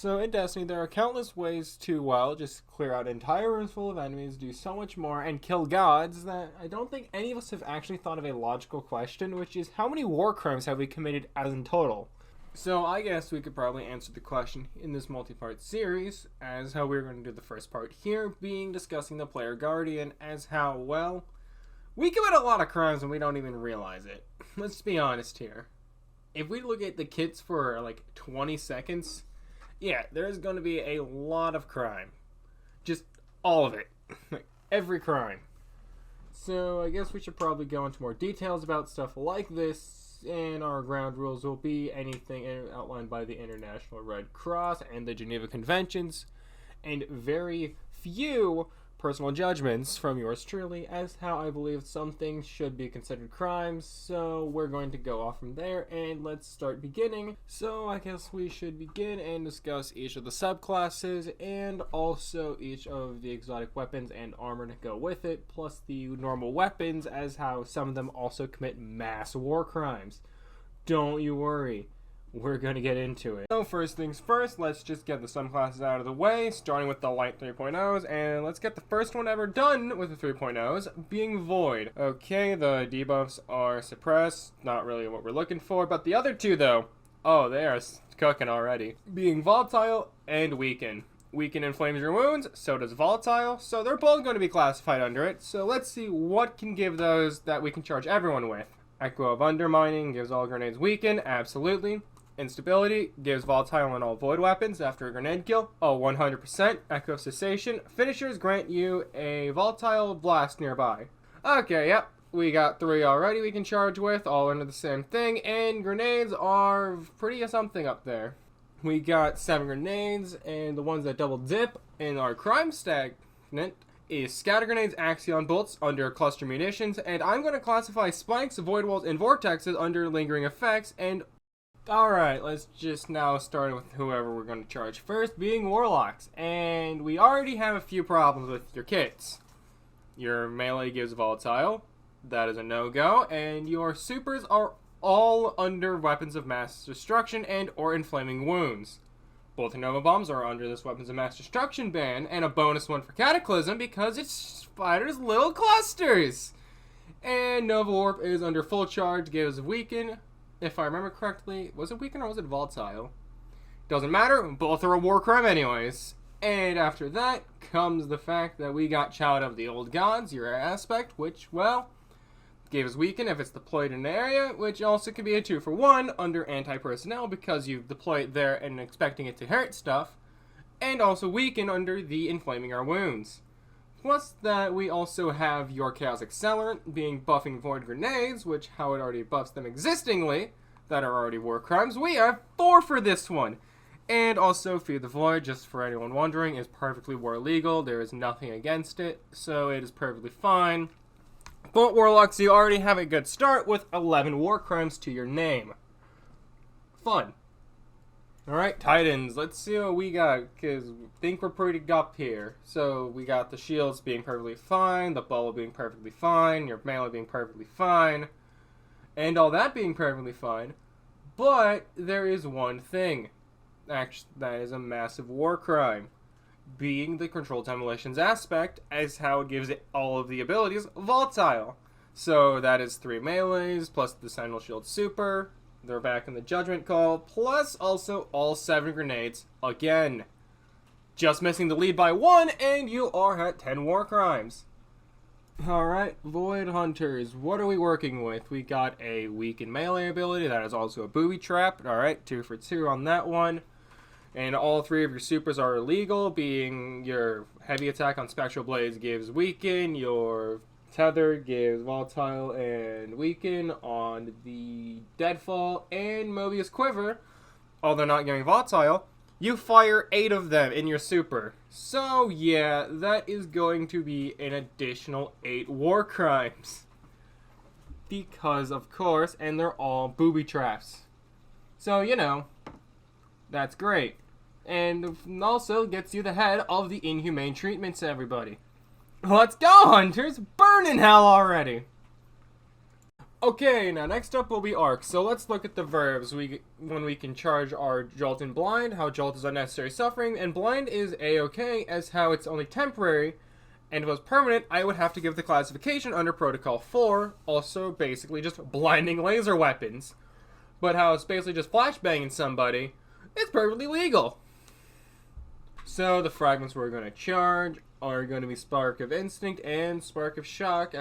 So in Destiny, there are countless ways to, well, just clear out entire rooms full of enemies, do so much more, and kill gods that I don't think any of us have actually thought of a logical question, which is how many war crimes have we committed as in total? So I guess we could probably answer the question in this multi-part series, as how we're going to do the first part here, being discussing the player guardian, as how, well, we commit a lot of crimes and we don't even realize it. Let's be honest here. If we look at the kits for like 20 seconds, yeah, there's going to be a lot of crime. Just all of it. Every crime. So I guess we should probably go into more details about stuff like this, and our ground rules will be anything outlined by the International Red Cross and the Geneva Conventions, and very few personal judgments from yours truly as how I believe some things should be considered crimes. So we're going to go off from there and let's start beginning. So I guess we should begin and discuss each of the subclasses and also each of the exotic weapons and armor to go with it, plus the normal weapons, as how some of them also commit mass war crimes. Don't you worry. We're going to get into it. So first things first, let's just get the subclasses out of the way, starting with the light 3.0s, and let's get the first one ever done with the 3.0s, being Void. Okay, the debuffs are suppressed, not really what we're looking for, but the other two though, oh, they are cooking already. Being Volatile and Weaken. Weaken inflames your wounds, so does Volatile, so they're both going to be classified under it, so let's see what can give those that we can charge everyone with. Echo of Undermining gives all grenades Weaken, absolutely. Instability gives Volatile on all Void weapons after a grenade kill. Oh, 100%. Echo of Cessation. Finishers grant you a Volatile Blast nearby. Okay, yep. We got 3 already we can charge with, all under the same thing, and grenades are pretty something up there. We got 7 grenades, and the ones that double dip in our crime stagnant is Scatter Grenades, Axion Bolts under Cluster Munitions, and I'm going to classify Spikes, Void Walls, and Vortexes under Lingering Effects, and alright, let's just now start with whoever we're going to charge first, being Warlocks. And we already have a few problems with your kits. Your melee gives Volatile, that is a no-go, and your supers are all under Weapons of Mass Destruction and or Inflaming Wounds. Both Nova Bombs are under this Weapons of Mass Destruction ban, and a bonus one for Cataclysm because it spiders little clusters! And Nova Warp is under full charge, gives Weaken. If I remember correctly, was it Weaken or was it Volatile? Doesn't matter, both are a war crime anyways. And after that comes the fact that we got Child of the Old Gods, your aspect, which, well, gave us Weaken if it's deployed in an area, which also could be a 2-for-1 under anti-personnel because you deploy it there and expecting it to hurt stuff. And also Weaken under the Inflaming Our Wounds. Plus that we also have your Chaos Accelerant being buffing Void Grenades, which how it already buffs them existingly, that are already war crimes. We have 4 for this one. And also Fear the Void, just for anyone wondering, is perfectly war legal. There is nothing against it, so it is perfectly fine. But Warlocks, you already have a good start with 11 war crimes to your name. Fun. Alright, Titans, let's see what we got, because I think we're pretty up here. So, we got the shields being perfectly fine, the bubble being perfectly fine, your melee being perfectly fine, and all that being perfectly fine. But, there is one thing. Actually, that is a massive war crime. Being the Controlled Demolitions aspect, as how it gives it all of the abilities Volatile. So, that is 3 melees, plus the Sentinel Shield Super. They're back in the Judgment Call, plus also all 7 grenades again. Just missing the lead by 1, and you are at 10 war crimes. Alright, Void Hunters, what are we working with? We got a Weaken melee ability, that is also a booby trap. Alright, 2 for 2 on that one. And all 3 of your supers are illegal, being your heavy attack on Spectral Blades gives Weaken, your Tether gives Volatile and Weaken on the Deadfall, and Mobius Quiver, although not giving Volatile, you fire 8 of them in your super. So yeah, that is going to be an additional 8 war crimes. Because, of course, and they're all booby traps. So, you know, that's great. And also gets you the head of the inhumane treatments, everybody. Let's go, Hunters! Burn in hell already! Okay, now next up will be arcs. So let's look at the verbs when we can charge our Jolt and Blind, how Jolt is unnecessary suffering, and Blind is A-okay as how it's only temporary, and if it was permanent, I would have to give the classification under Protocol 4, also basically just blinding laser weapons. But how it's basically just flashbanging somebody, it's perfectly legal. So the fragments we're going to charge are going to be Spark of Instinct and Spark of Shock,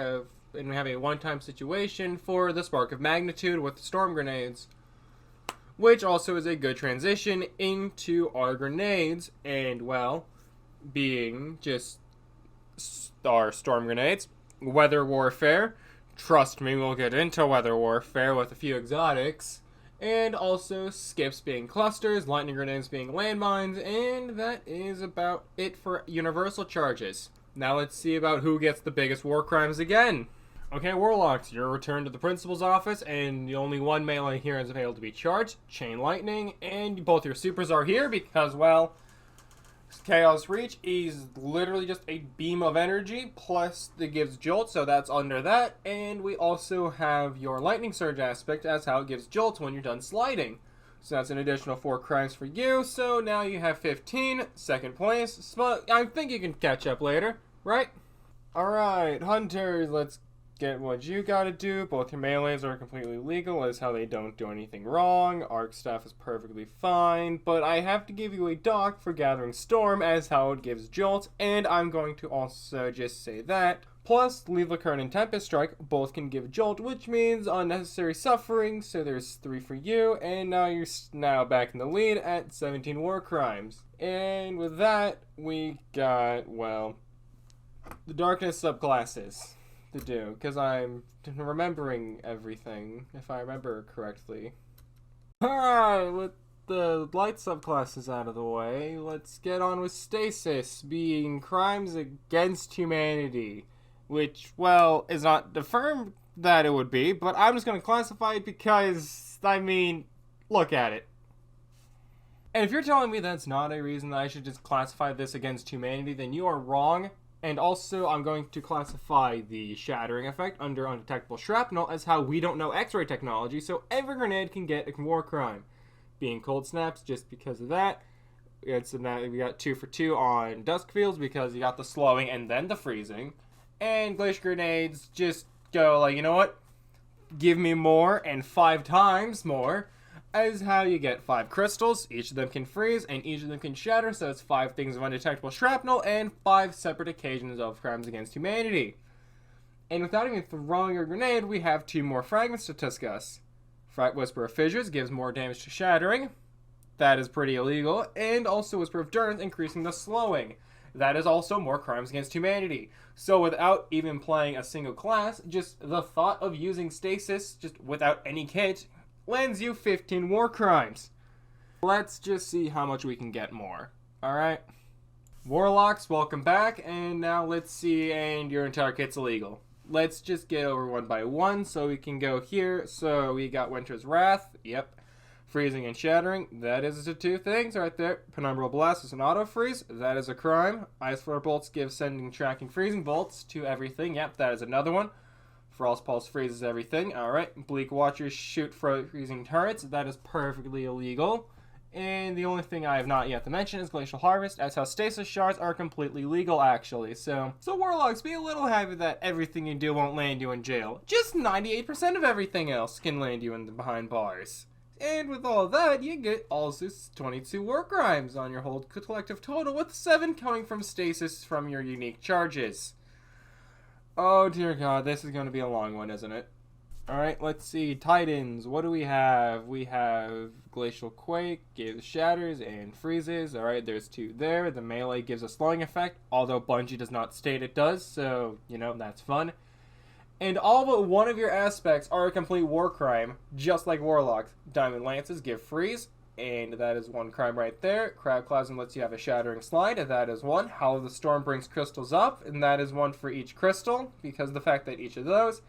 and we have a one-time situation for the Spark of Magnitude with storm grenades, which also is a good transition into our grenades, and well, being just our storm grenades. Weather Warfare, trust me, we'll get into Weather Warfare with a few exotics, and also skips being clusters, lightning grenades being landmines, and that is about it for universal charges. Now let's see about who gets the biggest war crimes again. Okay, Warlocks, you're returned to the principal's office, and the only one melee here is available to be charged, Chain Lightning, and both your supers are here because, well, Chaos Reach is literally just a beam of energy, plus it gives Jolt, so that's under that, and we also have your Lightning Surge aspect as how it gives Jolt when you're done sliding. So that's an additional 4 crimes for you, so now you have 15, second place, but I think you can catch up later, right? Alright, Hunters, let's get what you gotta do. Both your melees are completely legal as how they don't do anything wrong. Arc Staff is perfectly fine, but I have to give you a dock for Gathering Storm as how it gives Jolt, and I'm going to also just say that. Plus, Lethal Current and Tempest Strike both can give Jolt, which means unnecessary suffering, so there's 3 for you, and now you're now back in the lead at 17 war crimes. And with that, we got, well, the Darkness subclasses to do, because I'm remembering everything, if I remember correctly. Alright, with the light subclasses out of the way, let's get on with Stasis, being crimes against humanity, which, well, is not the firm that it would be, but I'm just going to classify it because, I mean, look at it. And if you're telling me that's not a reason that I should just classify this against humanity, then you are wrong. And also, I'm going to classify the shattering effect under undetectable shrapnel as how we don't know X-ray technology, so every grenade can get a war crime. Being cold snaps, just because of that. We got 2 for 2 on Dusk Fields because you got the slowing and then the freezing. And Glacier Grenades just go like, you know what? Give me more and 5 times more. As how you get 5 crystals, each of them can freeze, and each of them can shatter, so it's 5 things of undetectable shrapnel, and 5 separate occasions of crimes against humanity. And without even throwing a grenade, we have 2 more fragments to discuss. Whisper of Fissures gives more damage to shattering. That is pretty illegal. And also Whisper of Durance increasing the slowing. That is also more crimes against humanity. So without even playing a single class, just the thought of using Stasis, just without any kit, lands you 15 war crimes. Let's just see how much we can get more. Alright. Warlocks, welcome back, and now let's see, and your entire kit's illegal. Let's just get over one by one, so we can go here. So we got Winter's Wrath, yep. Freezing and Shattering, that is the 2 things right there. Penumbral Blast is an auto-freeze, that is a crime. Ice Flare Bolts give sending, tracking, freezing bolts to everything, yep, that is another one. Frost Pulse freezes everything. Alright. Bleak Watchers shoot freezing turrets. That is perfectly illegal. And the only thing I have not yet to mention is Glacial Harvest, as how Stasis Shards are completely legal, actually. So Warlocks, be a little happy that everything you do won't land you in jail. Just 98% of everything else can land you in behind bars. And with all that, you get also 22 war crimes on your whole collective total, with 7 coming from Stasis from your unique charges. Oh dear god, this is going to be a long one, isn't it? Alright, let's see. Titans, what do we have? We have Glacial Quake, gives shatters and freezes. Alright, there's 2 there. The melee gives a slowing effect, although Bungie does not state it does, so, you know, that's fun. And all but one of your aspects are a complete war crime, just like Warlocks. Diamond Lances give freeze, and that is 1 crime right there. Crabclasm lets you have a shattering slide, and that is 1. Howl of the Storm brings crystals up, and that is 1 for each crystal, because of the fact that each of those.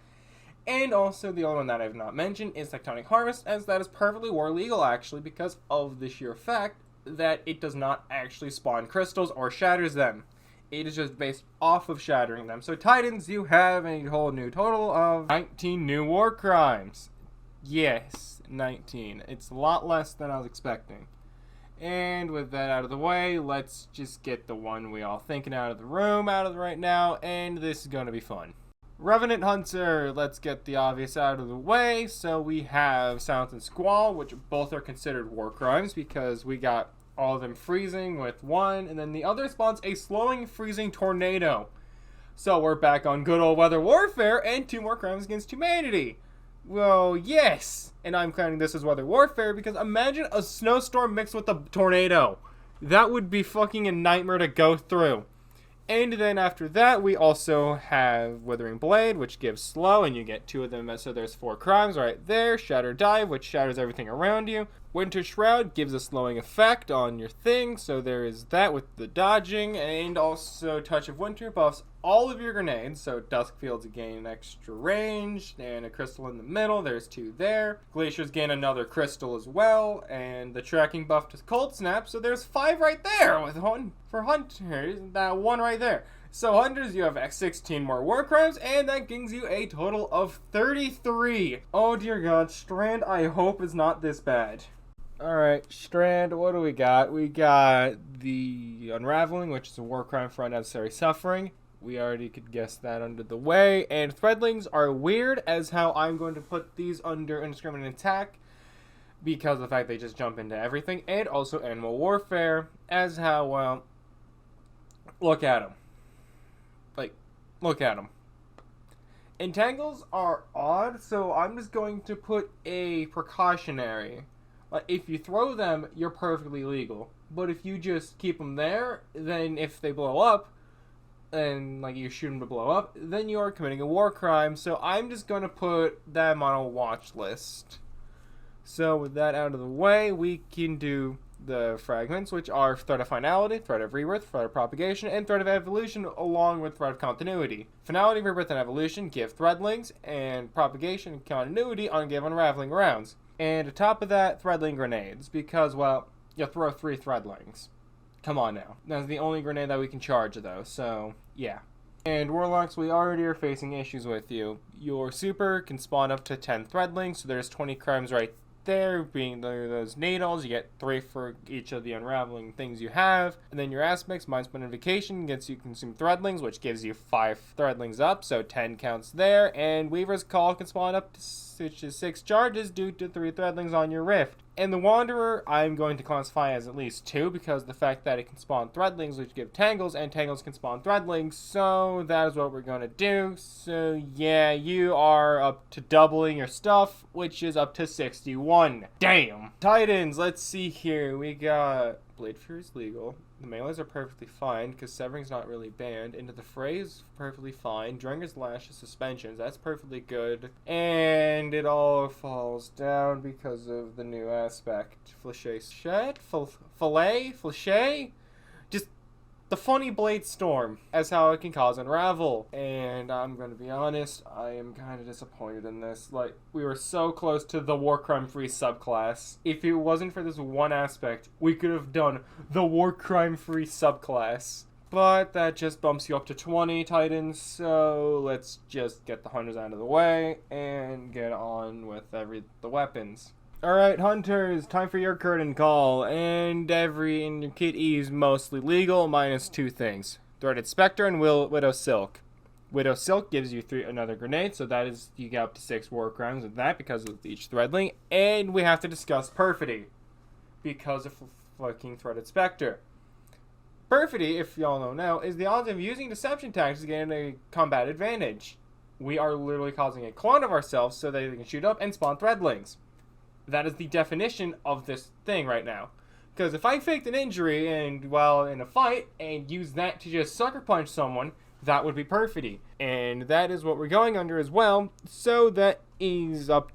And also, the only one that I have not mentioned is Tectonic Harvest, as that is perfectly war legal, actually, because of the sheer fact that it does not actually spawn crystals or shatters them. It is just based off of shattering them. So Titans, you have a whole new total of 19 new war crimes. Yes, 19. It's a lot less than I was expecting. And with that out of the way, let's just get the one we all thinking out of the room out of right now, and this is going to be fun. Revenant Hunter, let's get the obvious out of the way. So we have Silence and Squall, which both are considered war crimes because we got all of them freezing with one, and then the other spawns a slowing freezing tornado. So we're back on good old weather warfare and 2 more crimes against humanity. Well, yes, and I'm counting this as weather warfare because imagine a snowstorm mixed with a tornado. That would be fucking a nightmare to go through. And then after that, we also have Withering Blade, which gives slow, and you get 2 of them, so there's 4 crimes right there. Shatter Dive, which shatters everything around you. Winter Shroud gives a slowing effect on your thing, so there is that with the dodging, and also Touch of Winter buffs all of your grenades, so Duskfields gain extra range, and a crystal in the middle, there's 2 there. Glaciers gain another crystal as well, and the tracking buff to Cold Snap, so there's 5 right there with 1 for Hunters, that 1 right there. So Hunters, you have 16 more war crimes, and that gives you a total of 33. Oh dear God, Strand I hope is not this bad. Alright, Strand, what do we got? We got the Unraveling, which is a war crime for unnecessary suffering. We already could guess that under the way. And Threadlings are weird as how I'm going to put these under Indiscriminate Attack because of the fact they just jump into everything. And also Animal Warfare as how, well, look at them. Like, look at them. Entangles are odd, so I'm just going to put a precautionary. Like, if you throw them, you're perfectly legal. But if you just keep them there, then if they blow up, and like you shoot them to blow up, then you are committing a war crime. So I'm just going to put them on a watch list. So with that out of the way, we can do the fragments, which are Threat of Finality, Threat of Rebirth, Threat of Propagation, and Threat of Evolution, along with Threat of Continuity. Finality, Rebirth, and Evolution give Threadlings, and Propagation and Continuity give Unraveling rounds. And atop of that, Threadling grenades, because, well, you throw 3 Threadlings. Come on now. That's the only grenade that we can charge, though, so, yeah. And Warlocks, we already are facing issues with you. Your super can spawn up to 10 Threadlings, so there's 20 crimes right there, being those needles. You get 3 for each of the unraveling things you have. And then your aspects, Mind Split Invocation, gets you consume Threadlings, which gives you 5 Threadlings up, so 10 counts there. And Weaver's Call can spawn up to 6 charges due to 3 Threadlings on your Rift. And the Wanderer, I'm going to classify as at least 2, because the fact that it can spawn Threadlings, which give Tangles, and Tangles can spawn Threadlings, so that is what we're going to do. So yeah, you are up to doubling your stuff, which is up to 61. Damn! Titans, let's see here. We got Blade Fury's legal. The melees are perfectly fine, because Severing's not really banned. Into the Fray is perfectly fine. Drenger's Lash is suspensions. That's perfectly good. And it all falls down because of the new aspect. Flechet Shed? Fillet? Flechet? Just the funny Blade Storm as how it can cause Unravel. And I'm going to be honest, I am kind of disappointed in this. Like, we were so close to the War Crime Free subclass. If it wasn't for this one aspect, we could have done the War Crime Free subclass. But that just bumps you up to 20 Titans, so let's just get the Hunters out of the way and get on with the weapons. Alright, Hunters, time for your curtain call, and in your kit E is mostly legal, minus 2 things. Threaded Spectre and Widow Silk. Widow Silk gives you another grenade, so that is, you get up to 6 war crimes with that because of each Threadling, and we have to discuss Perfidy, because of fucking Threaded Spectre. Perfidy, if y'all don't know, is the odds of using deception tactics to gain a combat advantage. We are literally causing a clone of ourselves so that they can shoot up and spawn Threadlings. That is the definition of this thing right now. Because if I faked an injury and while in a fight and use that to just sucker punch someone, that would be perfidy. And that is what we're going under as well. So that is up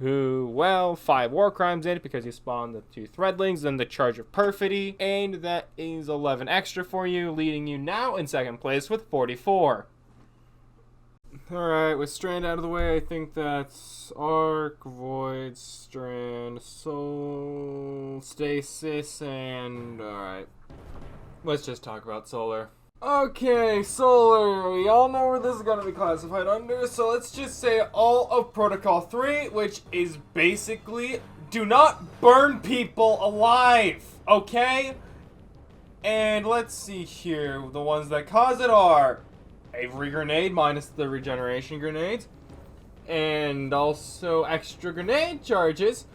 to, well, 5 war crimes in it because you spawn the 2 Threadlings and the charge of perfidy. And that is 11 extra for you, leading you now in 2nd place with 44. Alright, with Strand out of the way, I think that's Arc, Void, Strand, Soul, Stasis, and alright. Let's just talk about Solar. Okay, Solar, we all know where this is going to be classified under, so let's just say all of Protocol 3, which is basically do not burn people alive, okay? And let's see here, the ones that cause it are Avery Grenade minus the regeneration grenades, and also extra grenade charges,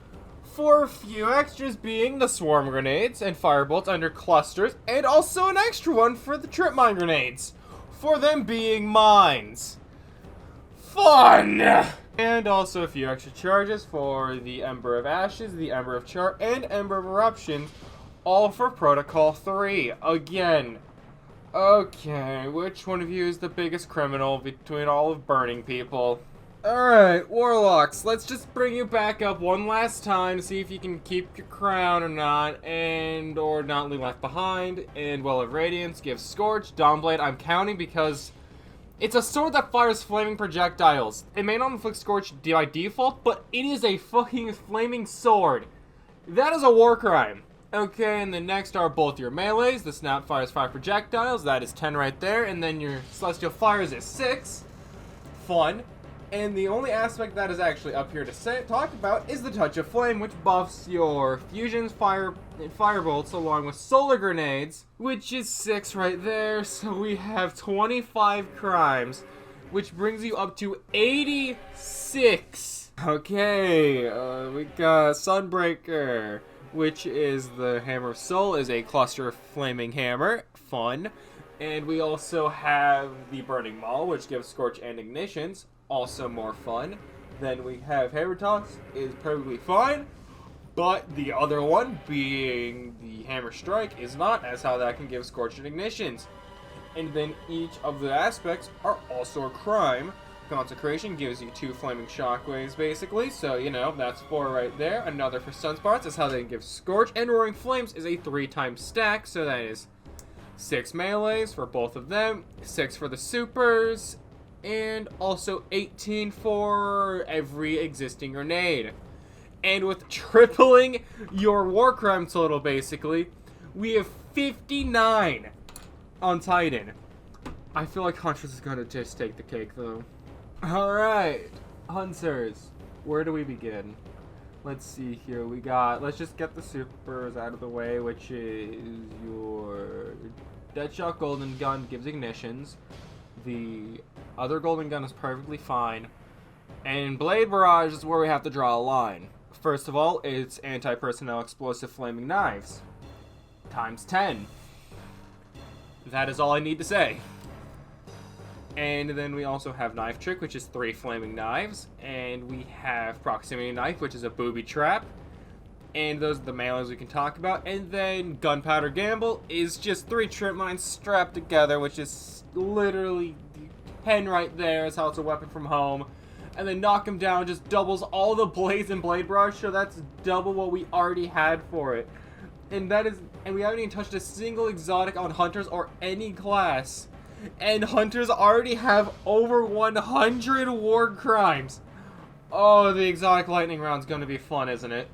for a few extras being the swarm grenades and firebolts under clusters, and also an extra one for the trip mine grenades, for them being mines. Fun! And also a few extra charges for the Ember of Ashes, the Ember of Char, and Ember of Eruptions, all for Protocol 3. Again, okay, which one of you is the biggest criminal between all of burning people? Alright, Warlocks, let's just bring you back up one last time to see if you can keep your crown or not, or not be left behind. And Well of Radiance gives Scorch, Dawnblade, I'm counting because it's a sword that fires flaming projectiles. It may not inflict Scorch by default, but it is a fucking flaming sword. That is a war crime. Okay, and then next are both your melees. The Snap fires 5 projectiles, that is 10 right there, and then your Celestial Fires is 6. Fun. And the only aspect that is actually up here to talk about is the Touch of Flame, which buffs your fusions, firebolts, along with solar grenades, which is 6 right there. So we have 25 crimes, which brings you up to 86. Okay, we got Sunbreaker, which is the Hammer of Soul, is a cluster flaming hammer. Fun. And we also have the Burning Maul, which gives Scorch and Ignitions. Also more fun. Then we have Heritoss, is perfectly fine, but the other one, being the Hammer Strike, is not, as how that can give Scorch and Ignitions. And then each of the aspects are also a crime. Consecration gives you 2 Flaming Shockwaves, basically, so, you know, that's 4 right there. Another for Sunspots is how they give Scorch, and Roaring Flames is a 3-time stack, so that is 6 melees for both of them, 6 for the supers, and also 18 for every existing grenade. And with tripling your war crime total, basically, we have 59 on Titan. I feel like Huntress is gonna just take the cake, though. Alright, Hunters, where do we begin? Let's see here, let's just get the supers out of the way, which is your Deadshot Golden Gun gives Ignitions. The other Golden Gun is perfectly fine. And Blade Barrage is where we have to draw a line. First of all, it's Anti-Personnel Explosive Flaming Knives. Times 10. That is all I need to say. And then we also have Knife Trick, which is 3 Flaming Knives. And we have Proximity Knife, which is a booby trap. And those are the melees we can talk about. And then Gunpowder Gamble is just 3 trip mines strapped together, which is literally 10 right there. Is how it's a weapon from home. And then Knock him down just doubles all the blades and Blade Barrage, so that's double what we already had for it. And we haven't even touched a single exotic on Hunters or any class. And Hunters already have over 100 war crimes. Oh, the exotic lightning round's gonna be fun, isn't it?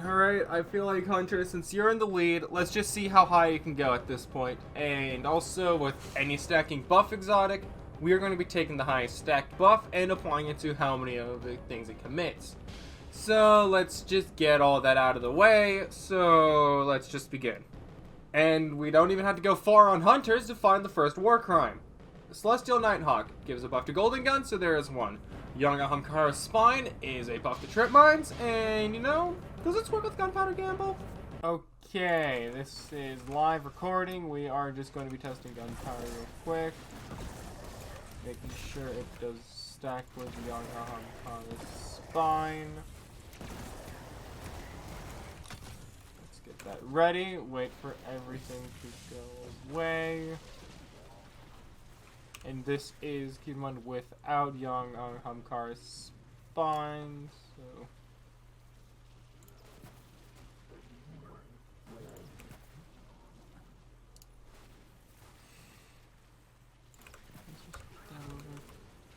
Alright, I feel like Hunter, since you're in the lead, let's just see how high you can go at this point. And also, with any stacking buff exotic, we are going to be taking the highest stacked buff and applying it to how many of the things it commits. So, let's just get all that out of the way. So, let's just begin. And we don't even have to go far on Hunters to find the first war crime. Celestial Nighthawk gives a buff to Golden Gun, so there is one. Young Ahamkara's Spine is a buff to Trip Mines, and, you know, does it work with Gunpowder Gamble? Okay, this is live recording. We are just going to be testing Gunpowder real quick. Making sure it does stack with Young Ahamkara's Spine. Let's get that ready. Wait for everything to go away. And this is, keep in mind, without Young Ahamkara's Spine, so...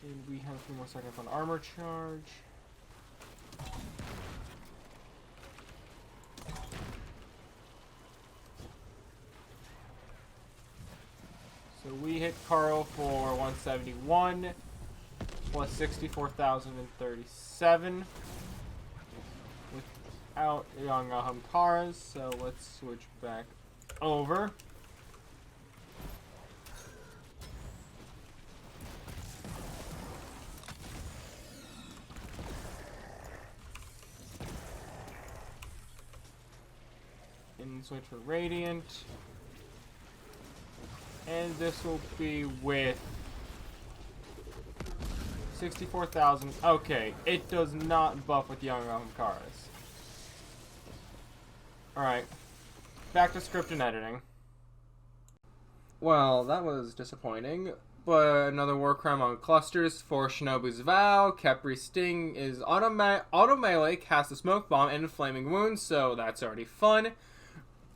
And we have a few more seconds on armor charge. So we hit Carl for 171 plus 64,037 without young Ahamkaras. So let's switch back over. And switch for Radiant. And this will be with 64,000. Okay, it does not buff with young Ahamkaras. Alright, back to script and editing. Well, that was disappointing. But another war crime on clusters for Shinobu's Vow. Khepri Sting is auto melee, cast a smoke bomb and a flaming wound, so that's already fun.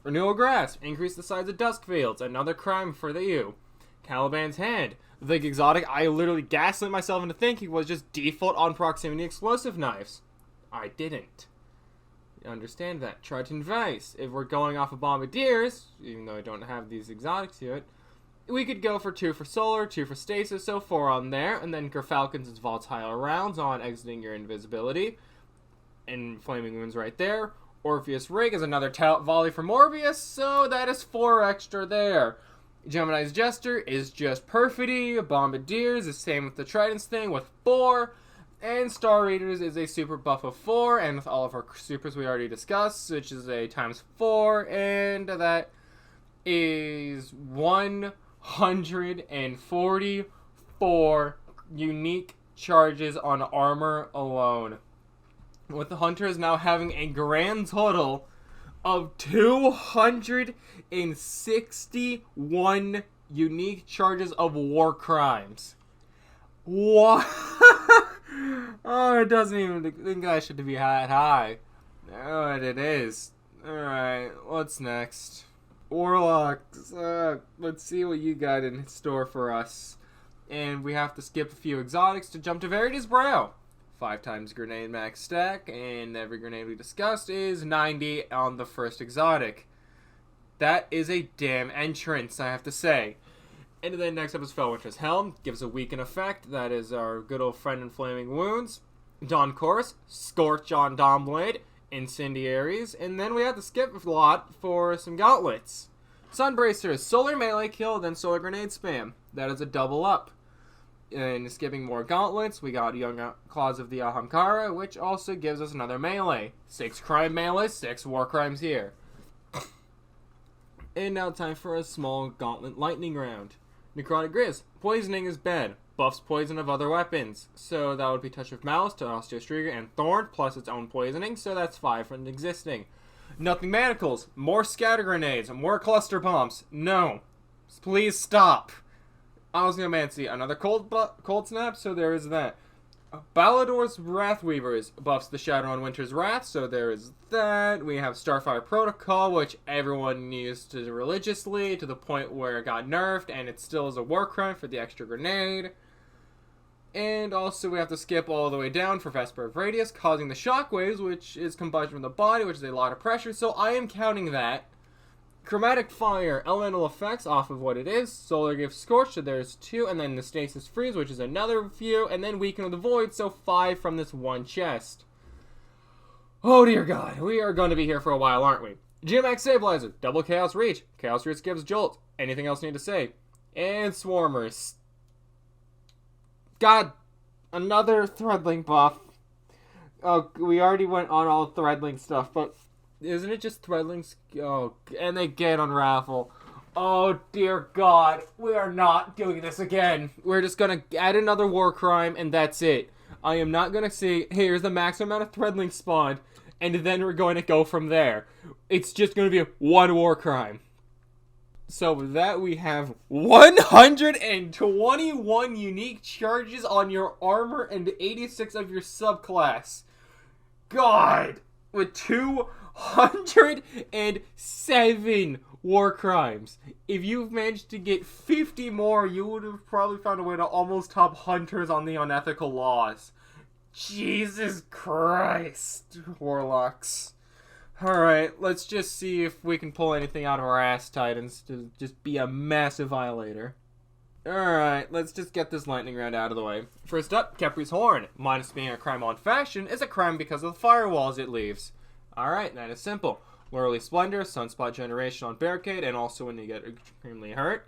Renewal Grasp, increase the size of Dusk Fields, another crime for the EU. Caliban's Hand, the exotic I literally gaslit myself into thinking was just default on proximity explosive knives. I didn't. Understand that. Triton Vice, if we're going off of Bombardiers, even though I don't have these exotics yet, we could go for 2 for Solar, 2 for Stasis, so 4 on there, and then Gerfalcon's volatile rounds on exiting your invisibility, and Flaming Wounds right there. Orpheus Rig is another volley for Morbius, so that is 4 extra there. Gemini's Jester is just Perfidy. Bombardiers is same with the Trident's thing with 4. And Star Raiders is a super buff of 4, and with all of our supers we already discussed, which is a times 4, and that is 144 unique charges on armor alone. With the Hunters now having a grand total of 261 unique charges of war crimes. What? Oh, it doesn't even think I should be that high. Oh, it is. Alright, what's next? Warlocks. Let's see what you got in store for us. And we have to skip a few exotics to jump to Verity's Brow. 5 times grenade max stack, and every grenade we discussed is 90 on the first exotic. That is a damn entrance, I have to say. And then next up is Felwinter's Helm. Gives a weaken effect. That is our good old friend in Flaming Wounds. Dawn Chorus, Scorch on Dawnblade, Incendiaries, and then we have to skip a lot for some gauntlets. Sunbracer is Solar Melee Kill, then Solar Grenade Spam. That is a double up. And skipping more gauntlets, we got Young Claws of the Ahamkara, which also gives us another melee. 6 crime melee, 6 war crimes here. And now time for a small gauntlet lightning round. Necrotic Grizz, poisoning is bad. Buffs poison of other weapons. So that would be Touch of Malice to Osteostriga and Thorn, plus its own poisoning, so that's 5 from existing. Nothing Manacles, more scatter grenades, more cluster bombs. No. Please stop. Osneomancy, another cold snap, so there is that. Ballador's Wrathweavers buffs the Shadow on Winter's Wrath, so there is that. We have Starfire Protocol, which everyone used religiously, to the point where it got nerfed, and it still is a war crime for the extra grenade. And also we have to skip all the way down for Vesper of Radius, causing the shockwaves, which is combustion of the body, which is a lot of pressure, so I am counting that. Chromatic Fire, elemental effects off of what it is. Solar Gift Scorch, so there's 2, and then the Stasis Freeze, which is another few, and then Weaken of the Void, so 5 from this one chest. Oh dear God, we are going to be here for a while, aren't we? GMX Stabilizer, double Chaos Reach. Chaos Reach gives Jolt. Anything else you need to say? And Swarmers. God, another Threadling buff. Oh, we already went on all Threadling stuff, but isn't it just Threadlings? Oh, and they get Unravel. Oh dear God, we are not doing this again. We're just gonna add another war crime, and that's it. I am not gonna say, hey, here's the maximum amount of Threadling spawned, and then we're going to go from there. It's just gonna be one war crime. So with that, we have 121 unique charges on your armor and 86 of your subclass. God, with 207 war crimes. If you've managed to get 50 more, you would have probably found a way to almost top Hunters on the unethical laws. Jesus Christ, Warlocks. Alright, let's just see if we can pull anything out of our ass, Titans, to just be a massive violator. Alright, let's just get this lightning round out of the way. First up, Khepri's Horn. Minus being a crime on fashion, is a crime because of the firewalls it leaves. Alright, that is simple. Lurley Splendor, Sunspot Generation on Barricade, and also when you get extremely hurt.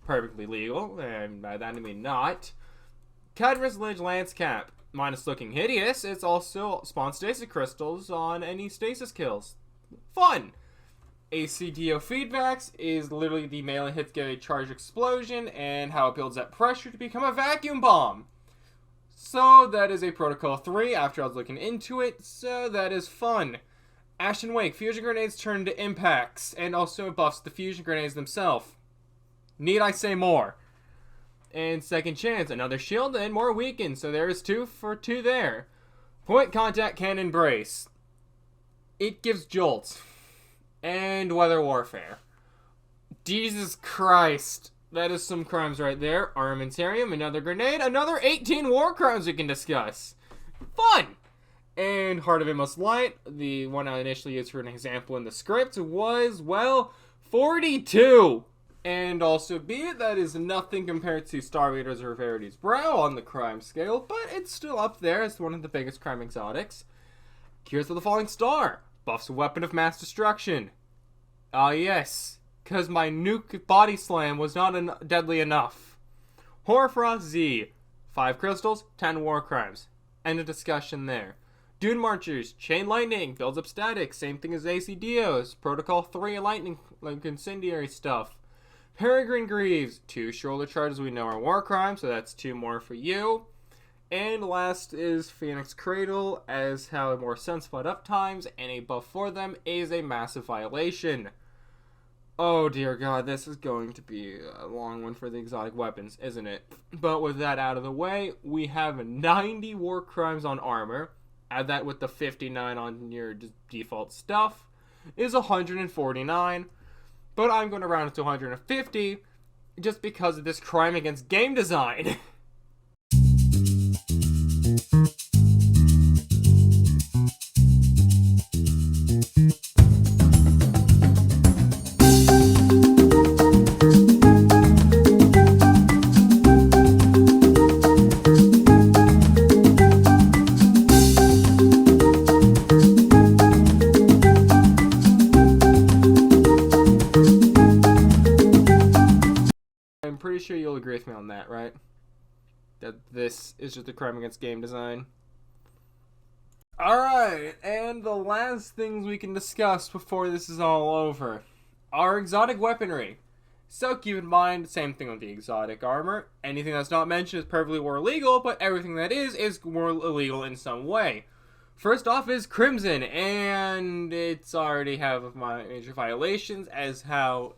Perfectly legal, and by that I mean not. Cadmus Ledge Lance Cap. Minus looking hideous, it's also spawns stasis crystals on any stasis kills. Fun! ACDO feedbacks is literally the melee hits get a charge explosion and how it builds that pressure to become a vacuum bomb. So that is a Protocol 3 after I was looking into it, so that is fun. Ashen Wake, fusion grenades turn into impacts, and also buffs the fusion grenades themselves. Need I say more? And Second Chance, another shield and more weakened, so there is 2 for 2 there. Point Contact Cannon Brace. It gives jolts. And Weather Warfare. Jesus Christ. That is some crimes right there. Armamentarium, another grenade, another 18 war crimes we can discuss. Fun! And Heart of Inmost Light, the one I initially used for an example in the script, was, well, 42! And also, be it that is nothing compared to Star Raiders or Verity's Brow on the crime scale, but it's still up there as one of the biggest crime exotics. Cures of the Falling Star. Buffs a weapon of mass destruction. Ah, yes. Because my nuke body slam was not deadly enough. Hoarfrost Z. 5 crystals, 10 war crimes. End of discussion there. Dune Marchers. Chain Lightning. Builds up static. Same thing as ACDOs. Protocol 3 lightning, like incendiary stuff. Peregrine Greaves. 2 shoulder charges we know are war crimes, so that's 2 more for you. And last is Phoenix Cradle, as how more Sunspot up times and a buff for them is a massive violation. Oh dear god, this is going to be a long one for the exotic weapons, isn't it? But with that out of the way, we have 90 war crimes on armor. Add that with the 59 on your default stuff, is 149. But I'm going to round it to 150, just because of this crime against game design. I'm pretty sure you'll agree with me on that, right? That this is just a crime against game design. Alright, and the last things we can discuss before this is all over are exotic weaponry. So keep in mind, same thing with the exotic armor. Anything that's not mentioned is perfectly war illegal, but everything that is war illegal in some way. First off is Crimson, and it's already have major violations as how...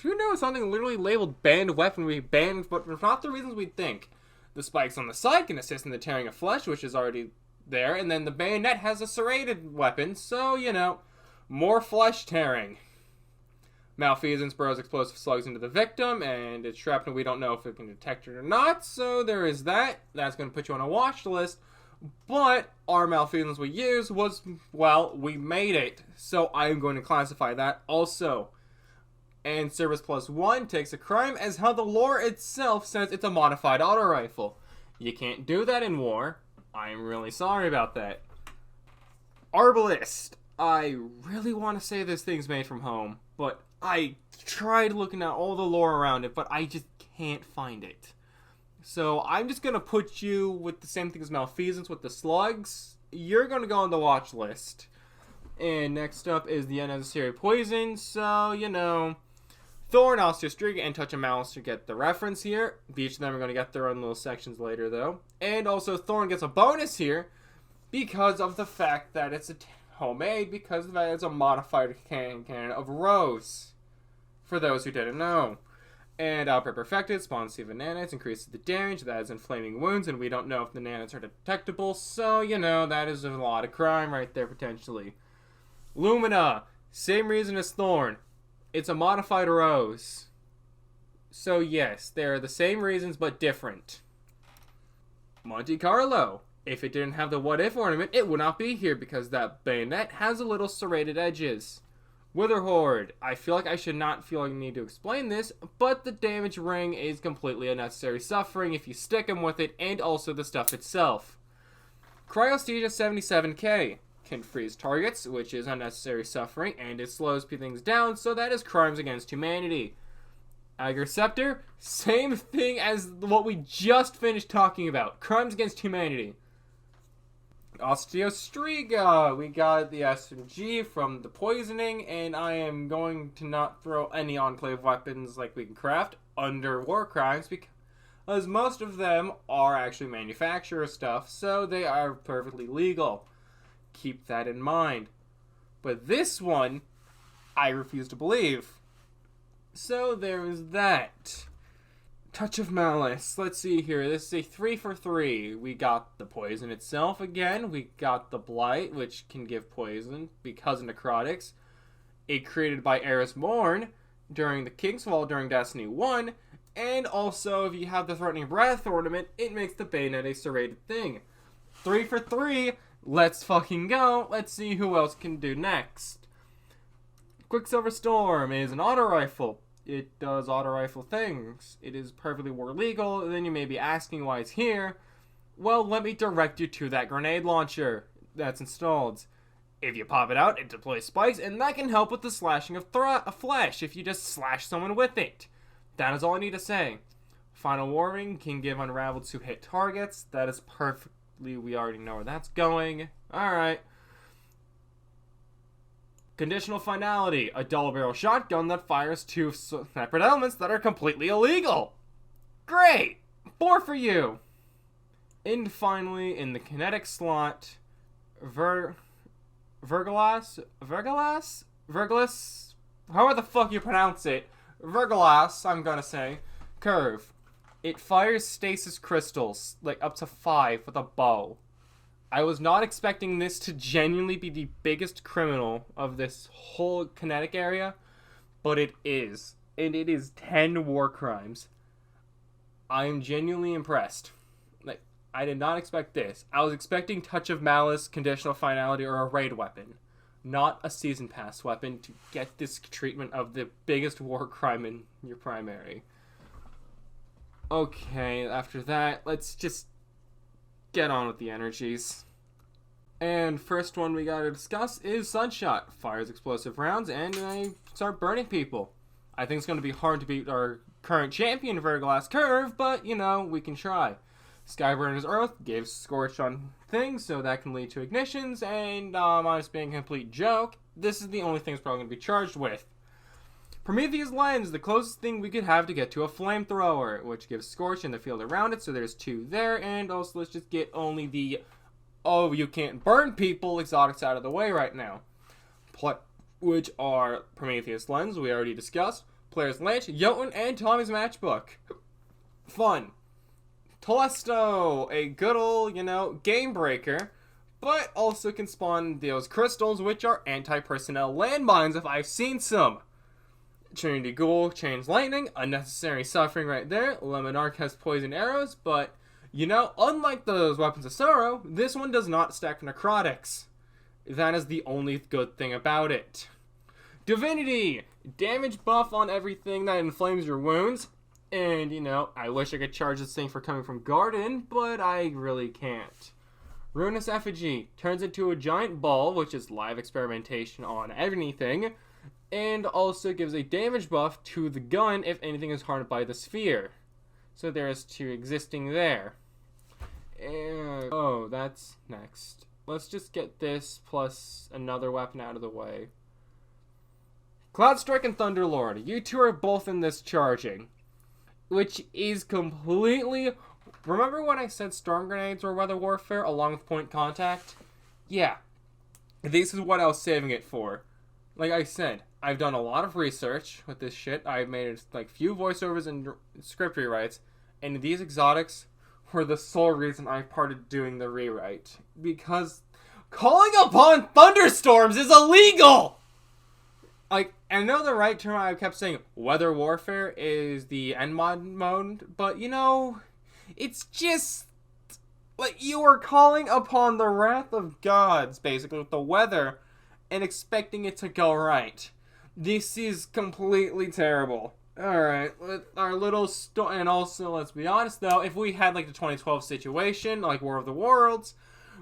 Who knows, something literally labeled banned weapon we banned, but for not the reasons we'd think. The spikes on the side can assist in the tearing of flesh, which is already there, and then the bayonet has a serrated weapon, so, you know, more flesh tearing. Malfeasance burrows explosive slugs into the victim, and it's shrapnel we don't know if it can detect it or not, so there is that. That's going to put you on a watch list, but our malfeasance we used was, well, we made it, so I'm going to classify that also. And Service Plus 1 takes a crime as how the lore itself says it's a modified auto rifle. You can't do that in war. I'm really sorry about that. Arbalist. I really want to say this thing's made from home, but I tried looking at all the lore around it, but I just can't find it. So I'm just going to put you with the same thing as Malfeasance with the slugs. You're going to go on the watch list. And next up is the Unnecessary Poison, so, you know... Thorn, Osteostriga, and Touch of Malice to get the reference here. Each of them are going to get their own little sections later, though. And also, Thorn gets a bonus here because of the fact that it's homemade, because of that it's a modified cannon of Rose. For those who didn't know. And Outbreak Perfected spawns 7 nanites, increases the damage. That is inflaming wounds, and we don't know if the nanites are detectable. So, you know, that is a lot of crime right there, potentially. Lumina, same reason as Thorn. It's a modified Rose. So yes, they're the same reasons but different. Monte Carlo. If it didn't have the what if ornament, it would not be here because that bayonet has a little serrated edges. Witherhoard. I feel like I should not feel like I need to explain this, but the damage ring is completely unnecessary suffering if you stick him with it, and also the stuff itself. Cryosthesia 77k. Can freeze targets, which is unnecessary suffering, and it slows things down, so that is crimes against humanity. Agar Scepter, same thing as what we just finished talking about. Crimes against humanity. Osteostriga, we got the SMG from the poisoning, and I am going to not throw any Enclave weapons like we can craft under war crimes, because most of them are actually manufacturer stuff, so they are perfectly legal. Keep that in mind. But this one, I refuse to believe. So there is that. Touch of Malice. Let's see here. This is a 3 for 3. We got the poison itself again. We got the Blight, which can give poison because of necrotics. It created by Eris Morn during the Kingsfall during Destiny 1. And also, if you have the Threatening Breath ornament, it makes the Bayonet a serrated thing. 3 for 3. Let's fucking go. Let's see who else can do next. Quicksilver Storm is an auto rifle. It does auto rifle things. It is perfectly war legal. Then you may be asking why it's here. Well, let me direct you to that grenade launcher that's installed. If you pop it out, it deploys spikes, and that can help with the slashing of flesh if you just slash someone with it. That is all I need to say. Final Warning can give unraveled to hit targets. That is perfectly, we already know where that's going. Alright. Conditional Finality, a double-barrel shotgun that fires 2 separate elements that are completely illegal. Great! 4 for you! And finally, in the kinetic slot, Vergalas? However the fuck you pronounce it. Vergalas, I'm gonna say. Curve. It fires stasis crystals, like up to 5 with a bow. I was not expecting this to genuinely be the biggest criminal of this whole kinetic area, but it is. And it is 10 war crimes. I am genuinely impressed. Like, I did not expect this. I was expecting Touch of Malice, Conditional Finality, or a raid weapon. Not a season pass weapon to get this treatment of the biggest war crime in your primary. Okay, after that, let's just get on with the energies. And first one we gotta discuss is Sunshot. Fires explosive rounds and they start burning people. I think it's gonna be hard to beat our current champion, Vergalas Curve, but you know, we can try. Skyburner's Earth gave Scorch on things, so that can lead to ignitions, and honest being a complete joke, this is the only thing it's probably gonna be charged with. Prometheus Lens, the closest thing we could have to get to a flamethrower, which gives Scorch in the field around it, so there's 2 there, and also let's just get only the, oh, you can't burn people exotics out of the way right now. Which are Prometheus Lens, we already discussed, Player's Lance, Jotun, and Tommy's Matchbook. Fun. Telesto, a good old, game breaker, but also can spawn those crystals, which are anti-personnel landmines if I've seen some. Trinity Ghoul, Chains Lightning, unnecessary suffering right there. Lemonarch has poison arrows, but, unlike those Weapons of Sorrow, this one does not stack necrotics. That is the only good thing about it. Divinity, damage buff on everything that inflames your wounds. And, I wish I could charge this thing for coming from Garden, but I really can't. Ruinous Effigy turns into a giant ball, which is live experimentation on anything. And also gives a damage buff to the gun if anything is harmed by the sphere. So there's 2 existing there. And, oh, that's next. Let's just get this plus another weapon out of the way. Cloudstrike and Thunderlord. You 2 are both in this charging. Which is completely... Remember when I said Storm Grenades were weather warfare along with point contact? Yeah. This is what I was saving it for. Like I said, I've done a lot of research with this shit. I've made few voiceovers and script rewrites, and these exotics were the sole reason I parted doing the rewrite. Because calling upon thunderstorms is illegal! I know the right term, I kept saying weather warfare is the NMOD mode, but it's just... you are calling upon the wrath of gods, basically, with the weather, and expecting it to go right. This is completely terrible. Alright, our little and also, let's be honest though, if we had like the 2012 situation, like War of the Worlds,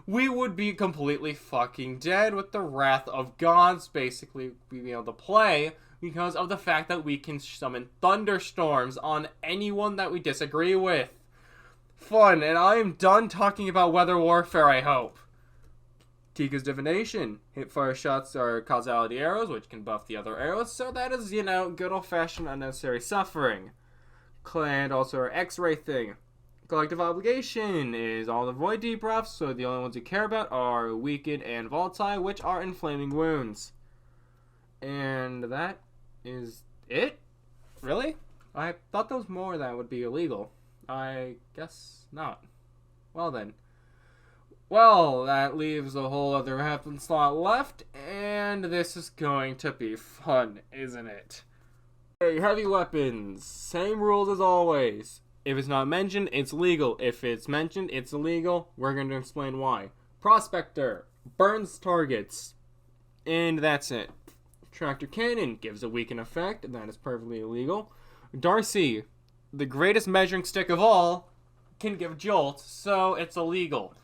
we would be completely fucking dead with the Wrath of Gods basically being able to play because of the fact that we can summon thunderstorms on anyone that we disagree with. Fun, and I am done talking about weather warfare, I hope. Tika's Divination. Hipfire shots are causality arrows, which can buff the other arrows, so that is, good old-fashioned unnecessary suffering. And also our X-ray thing. Collective Obligation is all the void debuffs, so the only ones we care about are Weakened and Voltai, which are inflaming wounds. And that is it? Really? I thought there was more that would be illegal. I guess not. Well then. Well, that leaves a whole other weapon slot left, and this is going to be fun, isn't it? Okay, heavy weapons. Same rules as always. If it's not mentioned, it's legal. If it's mentioned, it's illegal. We're going to explain why. Prospector burns targets, and that's it. Tractor Cannon gives a weaken effect, and that is perfectly illegal. Darcy, the greatest measuring stick of all, can give jolt, so it's illegal.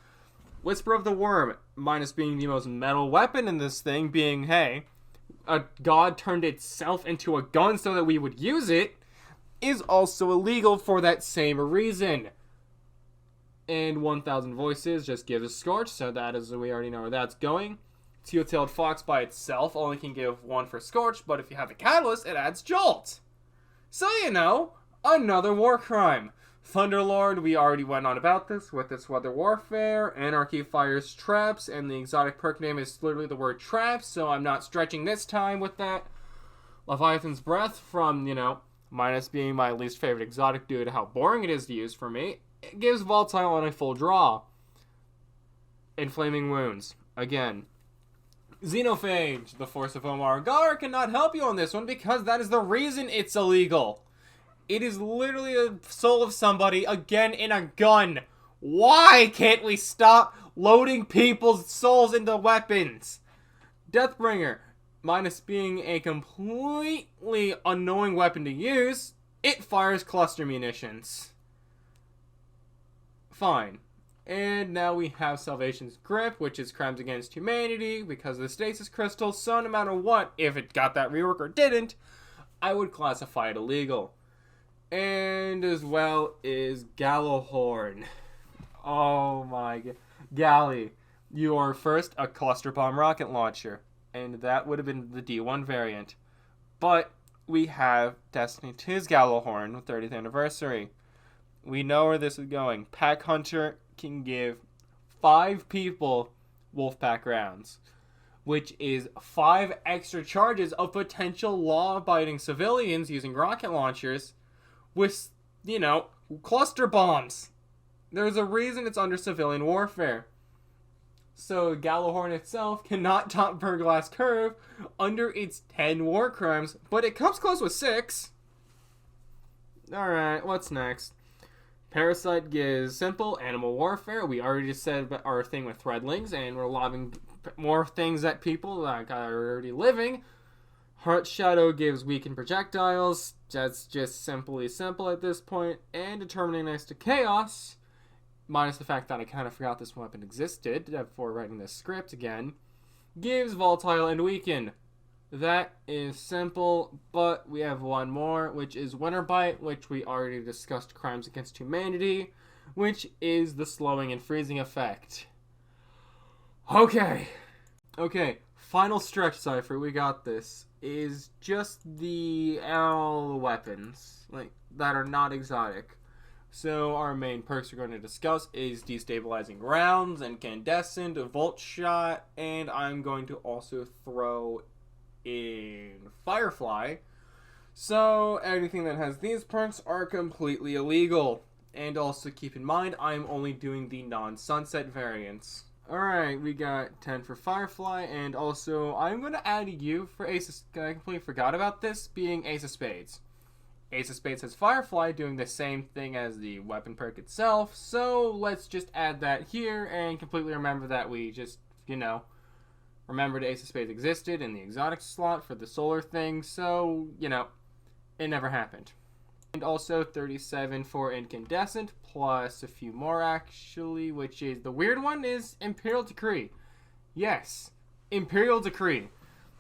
Whisper of the Worm, minus being the most metal weapon in this thing, being, hey, a god turned itself into a gun so that we would use it, is also illegal for that same reason. And 1,000 Voices just gives a Scorch, so that is, we already know where that's going. Teal-tailed Fox by itself only can give 1 for Scorch, but if you have a Catalyst, it adds Jolt. So, another war crime. Thunderlord, we already went on about this with its weather warfare. Anarchy fires traps, and the exotic perk name is literally the word traps, so I'm not stretching this time with that. Leviathan's Breath from, minus being my least favorite exotic due to how boring it is to use for me, it gives Volatile on a full draw. Inflaming Wounds, again. Xenophage, the Force of Omar Gar cannot help you on this one because that is the reason it's illegal. It is literally a soul of somebody, again, in a gun. Why can't we stop loading people's souls into weapons? Deathbringer, minus being a completely annoying weapon to use, it fires cluster munitions. Fine. And now we have Salvation's Grip, which is Crimes Against Humanity, because of the Stasis Crystal, so no matter what, if it got that rework or didn't, I would classify it illegal. And as well is Gallowhorn. Oh my god. Galley, you are first a cluster bomb rocket launcher, and that would have been the D1 variant. But we have Destiny 2's Gallowhorn, 30th anniversary. We know where this is going. Pack Hunter can give 5 people Wolfpack rounds, which is 5 extra charges of potential law-abiding civilians using rocket launchers with, cluster bombs. There's a reason it's under civilian warfare. So Gallowhorn itself cannot top Burglass Curve under its 10 war crimes, but it comes close with 6. Alright, what's next? Parasite gives simple animal warfare. We already said about our thing with Threadlings, and we're lobbing more things at people like are already living. Heart Shadow gives weakened projectiles. That's just simply simple at this point. And Determining Next to Chaos, minus the fact that I kind of forgot this weapon existed before writing this script again, gives Volatile and Weaken. That is simple, but we have one more, which is Winterbite, which we already discussed Crimes Against Humanity, which is the slowing and freezing effect. Okay, final stretch, Cypher, we got this, is just the L weapons, that are not exotic. So our main perks we're going to discuss is Destabilizing Rounds, Incandescent, Volt Shot, and I'm going to also throw in Firefly. So anything that has these perks are completely illegal. And also keep in mind, I'm only doing the non-sunset variants. Alright, we got 10 for Firefly, and also I'm going to add you for Ace of... I completely forgot about this, being Ace of Spades. Ace of Spades has Firefly doing the same thing as the weapon perk itself, so let's just add that here and completely remember that we just, Remembered Ace of Spades existed in the exotic slot for the solar thing, so, you know, it never happened. And also 37 for Incandescent, plus a few more actually, which is, the weird one is Imperial Decree. Yes, Imperial Decree.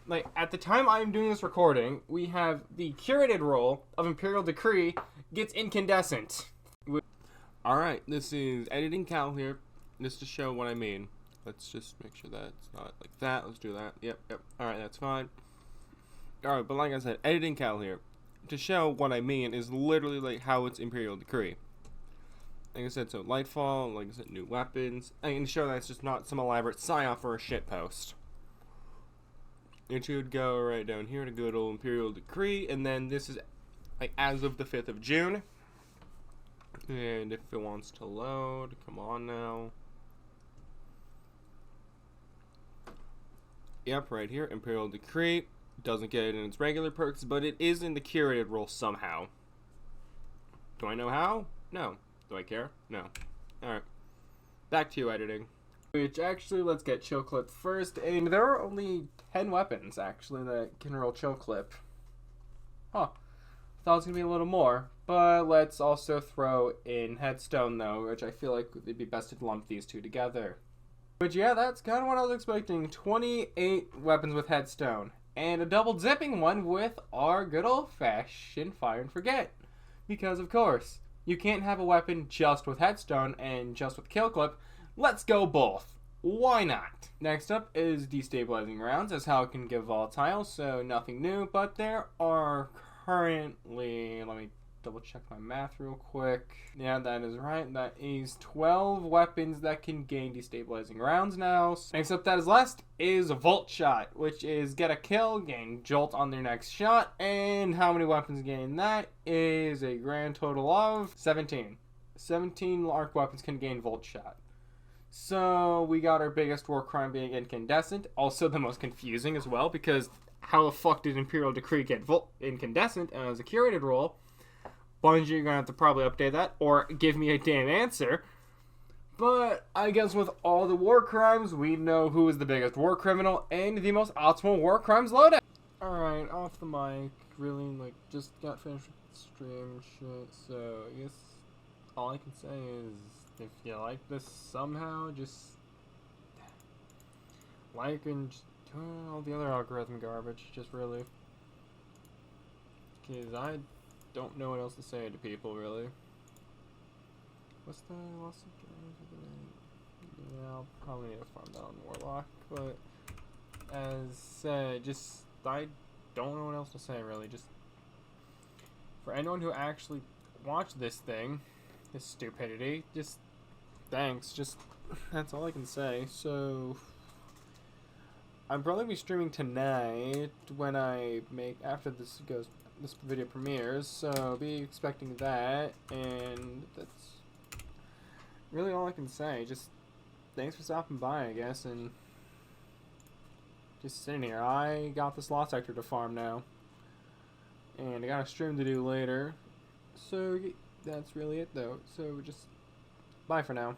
Like, at the time I'm doing this recording, we have the curated roll of Imperial Decree gets Incandescent. Alright, this is Editing Cal here, just to show what I mean. Let's just make sure that it's not like that. Let's do that. Yep. Alright, that's fine. Alright, but like I said, Editing Cal here. To show what I mean is literally like how it's Imperial Decree. Like I said, so Lightfall, like I said, new weapons. I can show that it's just not some elaborate psyop or a shitpost. It should go right down here to good old Imperial Decree, and then this is like as of the 5th of June. And if it wants to load, come on now. Yep, right here, Imperial Decree. Doesn't get it in its regular perks, but it is in the curated role somehow. Do I know how? No. Do I care? No. Alright. Back to you, editing. Which, actually, let's get Chill Clip first. And there are only 10 weapons, actually, that can roll Chill Clip. Huh. Thought it was going to be a little more. But let's also throw in Headstone, though, which I feel like it'd be best to lump these two together. But yeah, that's kind of what I was expecting. 28 weapons with Headstone. And a double zipping one with our good old-fashioned Fire and Forget. Because, of course, you can't have a weapon just with Headstone and just with Kill Clip. Let's go both. Why not? Next up is Destabilizing Rounds, as how it can give volatile, so nothing new. But there are currently, let me double check my math real quick. Yeah, that is right. That is 12 weapons that can gain Destabilizing Rounds now. Next up that is last is Volt Shot, which is get a kill, gain Jolt on their next shot, and how many weapons gain that is a grand total of 17. 17 arc weapons can gain Volt Shot. So we got our biggest war crime being Incandescent, also the most confusing as well, because how the fuck did Imperial Decree get Incandescent as a curated role? Bungie, you're gonna have to probably update that, or give me a damn answer. But I guess with all the war crimes, we know who is the biggest war criminal and the most optimal war crimes loadout. Alright, off the mic. Really, like, just got finished with stream shit, so I guess all I can say is, if you like this somehow, just like and just all the other algorithm garbage, just really. Because I don't know what else to say to people, really. What's the loss of games? Yeah, I'll probably need to farm down Warlock, but as said, just I don't know what else to say, really. Just for anyone who actually watched this thing, this stupidity, just thanks. Just that's all I can say. So I'm probably be streaming tonight when I make after this video premieres, so be expecting that, and that's really all I can say. Just thanks for stopping by, I guess, and just sitting here. I got this Lost Sector to farm now, and I got a stream to do later, so that's really it though. So just bye for now.